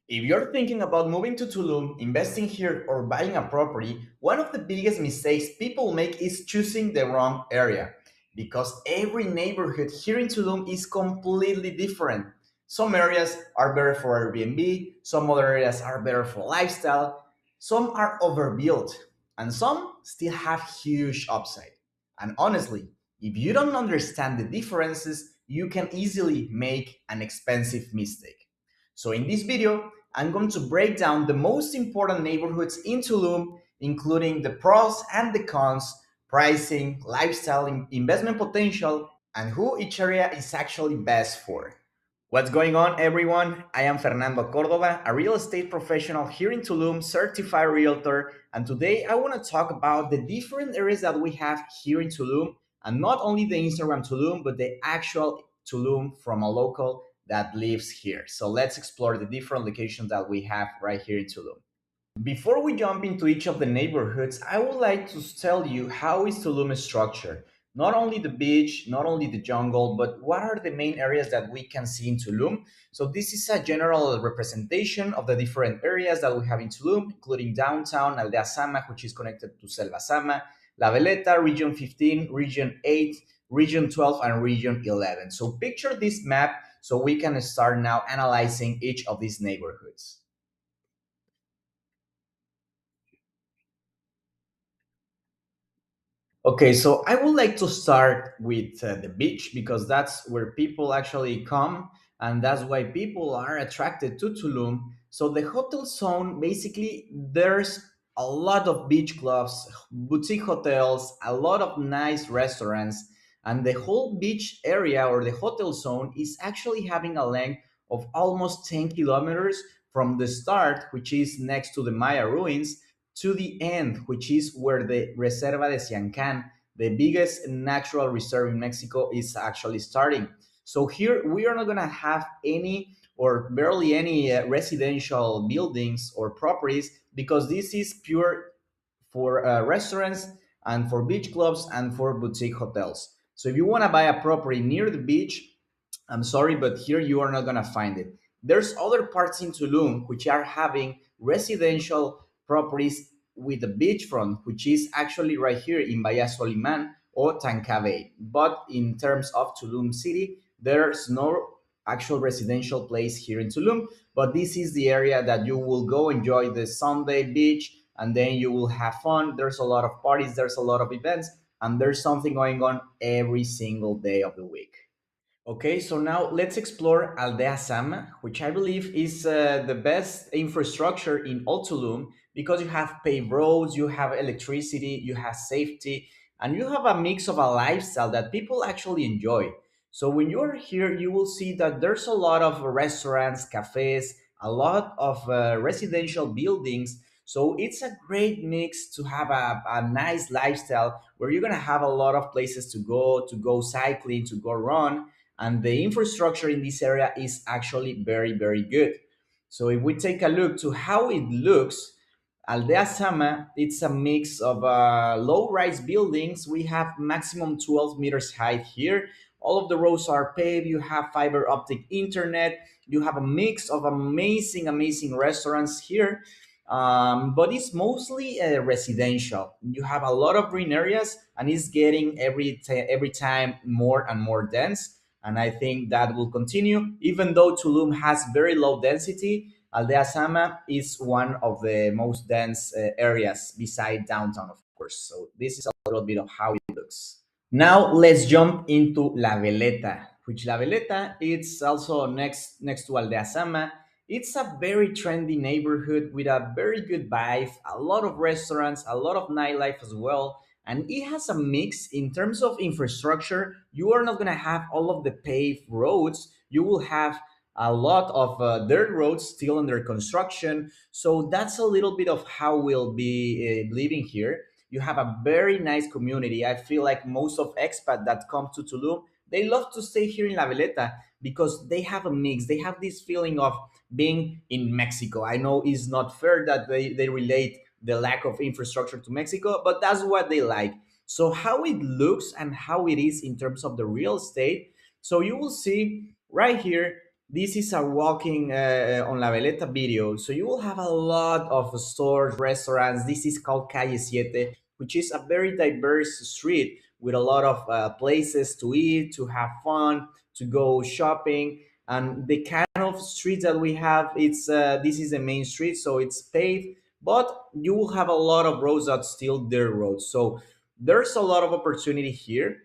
If you're thinking about moving to Tulum, investing here, or buying a property, one of the biggest mistakes people make is choosing the wrong area. Because every neighborhood here in Tulum is completely different. Some areas are better for Airbnb, some other areas are better for lifestyle, some are overbuilt, and some still have huge upside. And honestly, if you don't understand the differences, you can easily make an expensive mistake. So in this video, I'm going to break down the most important neighborhoods in Tulum, including the pros and the cons, pricing, lifestyle, investment potential, and who each area is actually best for. What's going on, everyone? I am Fernando Córdova, a real estate professional here in Tulum, certified realtor, and today I want to talk about the different areas that we have here in Tulum, and not only the Instagram Tulum, but the actual Tulum from a local that lives here. So let's explore the different locations that we have right here in Tulum. Before we jump into each of the neighborhoods, I would like to tell you how is Tulum structured. Not only the beach, not only the jungle, but what are the main areas that we can see in Tulum. So this is a general representation of the different areas that we have in Tulum, including downtown, Aldea Zama, which is connected to Selva Sama, La Veleta, Region 15, Region 8, Region 12, and Region 11. So picture this map so we can start now analyzing each of these neighborhoods. Okay, so I would like to start with the beach because that's where people actually come and that's why people are attracted to Tulum. So the hotel zone, basically, there's a lot of beach clubs, boutique hotels, a lot of nice restaurants, and the whole beach area or the hotel zone is actually having a length of almost 10 kilometers from the start, which is next to the Maya ruins, to the end, which is where the Reserva de Siancan, the biggest natural reserve in Mexico, is actually starting. So here we are not going to have any or barely any residential buildings or properties because this is pure for restaurants and for beach clubs and for boutique hotels. So if you want to buy a property near the beach, I'm sorry, but here you are not going to find it. There's other parts in Tulum which are having residential properties with the beachfront, which is actually right here in Bahia Soliman or Tancabay. But in terms of Tulum City, there's no actual residential place here in Tulum, but this is the area that you will go enjoy the Sunday beach and then you will have fun. There's a lot of parties, there's a lot of events, and there's something going on every single day of the week. Okay, so now let's explore Aldea Zama, which I believe is the best infrastructure in all Tulum because you have paved roads, you have electricity, you have safety, and you have a mix of a lifestyle that people actually enjoy. So when you're here, you will see that there's a lot of restaurants, cafes, a lot of residential buildings. So it's a great mix to have a nice lifestyle where you're gonna have a lot of places to go cycling, to go run, and the infrastructure in this area is actually very very good. So if we take a look to how it looks, Aldea Sama, it's a mix of low-rise buildings. We have maximum 12 meters height here. All of the roads are paved. You have fiber optic internet. You have a mix of amazing restaurants here. But it's mostly residential. You have a lot of green areas, and it's getting every time more and more dense. And I think that will continue, even though Tulum has very low density. Aldea Sama is one of the most dense areas beside downtown, of course. So this is a little bit of how it looks. Now let's jump into La Veleta, which La Veleta it's also next to Aldea Sama. It's a very trendy neighborhood with a very good vibe, a lot of restaurants, a lot of nightlife as well. And it has a mix in terms of infrastructure. You are not going to have all of the paved roads. You will have a lot of dirt roads still under construction. So that's a little bit of how we'll be living here. You have a very nice community. I feel like most of expat that come to Tulum, they love to stay here in La Veleta because they have a mix. They have this feeling of being in Mexico. I know it's not fair that they relate the lack of infrastructure to Mexico, but that's what they like. So how it looks and how it is in terms of the real estate. So you will see right here This is a walking on La Veleta video. So you will have a lot of stores, restaurants. This is called Calle Siete, which is a very diverse street with a lot of places to eat, to have fun, to go shopping. And the kind of streets that we have, it's this is the main street, so it's paved, but you will have a lot of roads that still dirt roads. So there's a lot of opportunity here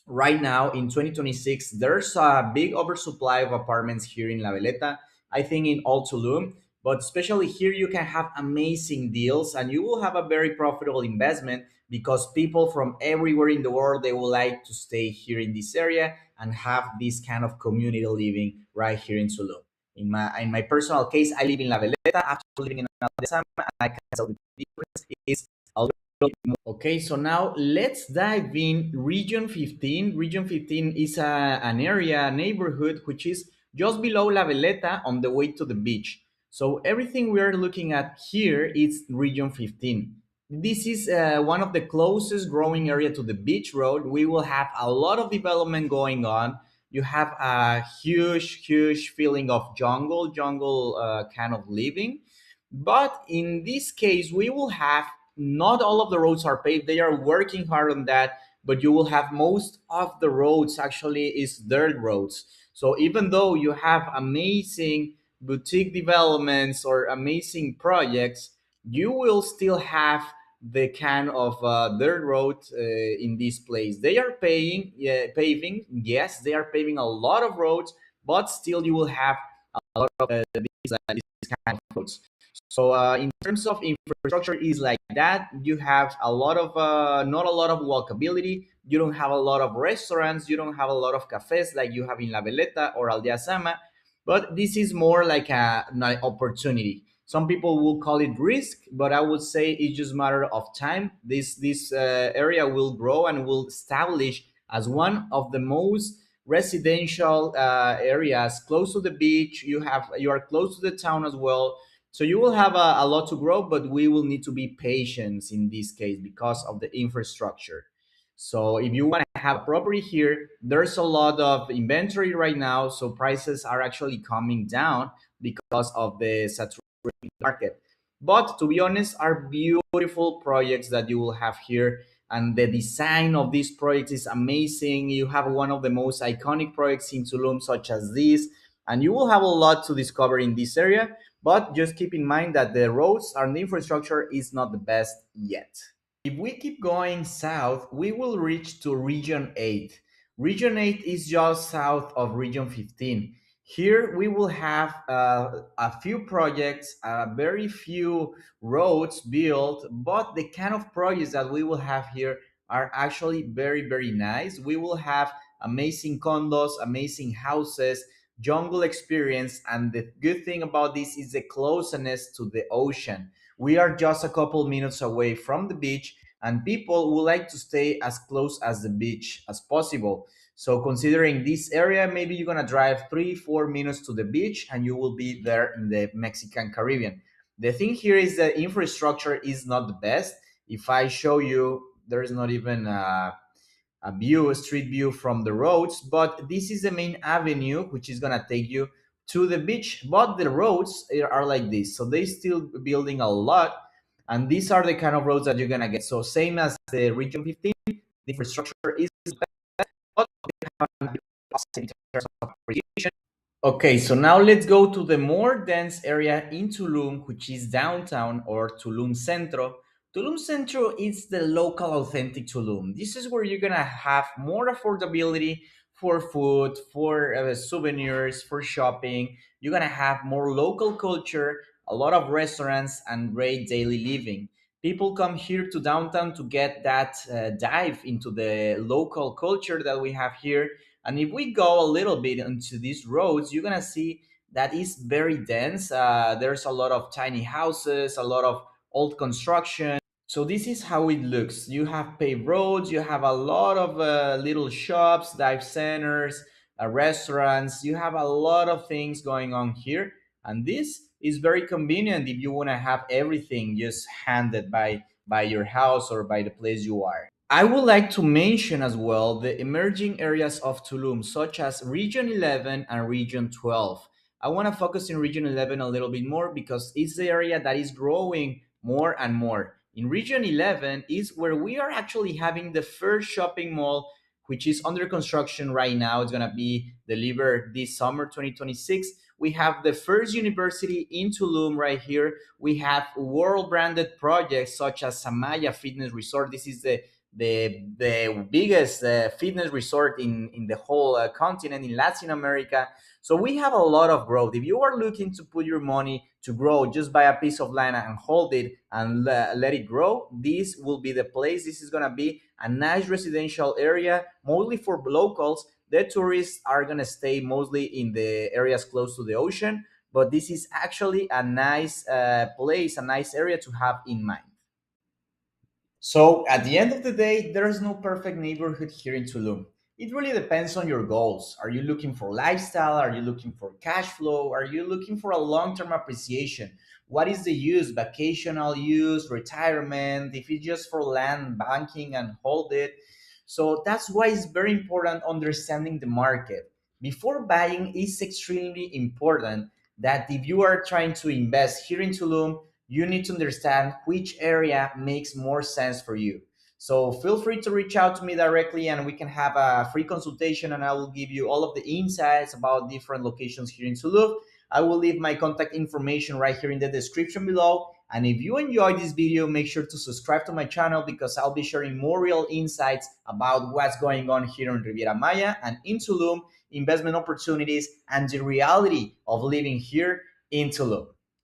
right now in 2026. There's a big oversupply of apartments here in La Veleta, I think in all Tulum, but especially here you can have amazing deals and you will have a very profitable investment because people from everywhere in the world, they would like to stay here in this area and have this kind of community living right here in Tulum. In my personal case, I live in La Veleta after living in Aldea Zama, and I can tell the difference is a little bit more. Okay, so now let's dive in Region 15. Region 15 is an area, a neighborhood, which is just below La Veleta on the way to the beach. So everything we are looking at here is Region 15. This is one of the closest growing area to the beach road. We will have a lot of development going on. You have a huge feeling of jungle kind of living. But in this case, we will have not all of the roads are paved. They are working hard on that, but you will have most of the roads actually is dirt roads. So even though you have amazing boutique developments or amazing projects, you will still have the kind of dirt road in this place. They are paving, yes, they are paving a lot of roads, but still you will have a lot of these kind of roads. So in terms of infrastructure, is like that. You have a lot of not a lot of walkability. You don't have a lot of restaurants. You don't have a lot of cafes like you have in La Veleta or Aldea Zama. But this is more like an opportunity. Some people will call it risk, but I would say it's just matter of time. This area will grow and will establish as one of the most residential areas close to the beach. You are close to the town as well, so you will have a lot to grow, but we will need to be patient in this case because of the infrastructure. So if you want to have a property here, there's a lot of inventory right now, so prices are actually coming down because of the saturated market. But to be honest, are beautiful projects that you will have here, and the design of these projects is amazing. You have one of the most iconic projects in Tulum, such as this, and you will have a lot to discover in this area. But just keep in mind that the roads and the infrastructure is not the best yet. If we keep going south, we will reach to Region 8. Region 8 is just south of Region 15. Here we will have a few projects, very few roads built, but the kind of projects that we will have here are actually very nice. We will have amazing condos, amazing houses, jungle experience, and the good thing about this is the closeness to the ocean. We are just a couple minutes away from the beach, and people would like to stay as close as the beach as possible. So, considering this area, maybe you're gonna drive 3 4 minutes to the beach and you will be there in the Mexican Caribbean. The thing here is that infrastructure is not the best. If I show you, there is not even a street view from the roads, but this is the main avenue which is gonna take you to the beach. But the roads are like this, so they still building a lot, and these are the kind of roads that you're gonna get. So same as the Region 15, the infrastructure is bad, but they have a big upside in terms of appreciation. Okay, so now let's go to the more dense area in Tulum, which is downtown or Tulum Centro. Tulum Centro is the local authentic Tulum. This is where you're gonna have more affordability for food, for souvenirs, for shopping. You're gonna have more local culture, a lot of restaurants, and great daily living. People come here to downtown to get that dive into the local culture that we have here. And if we go a little bit into these roads, you're gonna see that is very dense. There's a lot of tiny houses, a lot of old construction. So this is how it looks. You have paved roads. You have a lot of little shops, dive centers, restaurants. You have a lot of things going on here, and this is very convenient if you want to have everything just handed by your house or by the place you are. I would like to mention as well the emerging areas of Tulum, such as Region 11 and Region 12. I want to focus in Region 11 a little bit more because it's the area that is growing more and more. In Region 11 is where we are actually having the first shopping mall, which is under construction right now. It's going to be delivered this summer 2026. We have the first university in Tulum right here. We have world branded projects such as Samaya Fitness Resort. This is the biggest fitness resort in the whole continent in Latin America. So we have a lot of growth. If you are looking to put your money to grow, just buy a piece of land and hold it and let it grow. This will be the place. This is gonna be a nice residential area, mostly for locals. The tourists are gonna stay mostly in the areas close to the ocean, but this is actually a nice place, a nice area to have in mind. So at the end of the day, there is no perfect neighborhood here in Tulum. It really depends on your goals. Are you looking for lifestyle? Are you looking for cash flow? Are you looking for a long term appreciation? What is the use? Vacational use, retirement, if it's just for land, banking, and hold it. So that's why it's very important understanding the market. Before buying, it's extremely important that if you are trying to invest here in Tulum, you need to understand which area makes more sense for you. So feel free to reach out to me directly and we can have a free consultation and I will give you all of the insights about different locations here in Tulum. I will leave my contact information right here in the description below. And if you enjoyed this video, make sure to subscribe to my channel because I'll be sharing more real insights about what's going on here in Riviera Maya and in Tulum, investment opportunities, and the reality of living here in Tulum.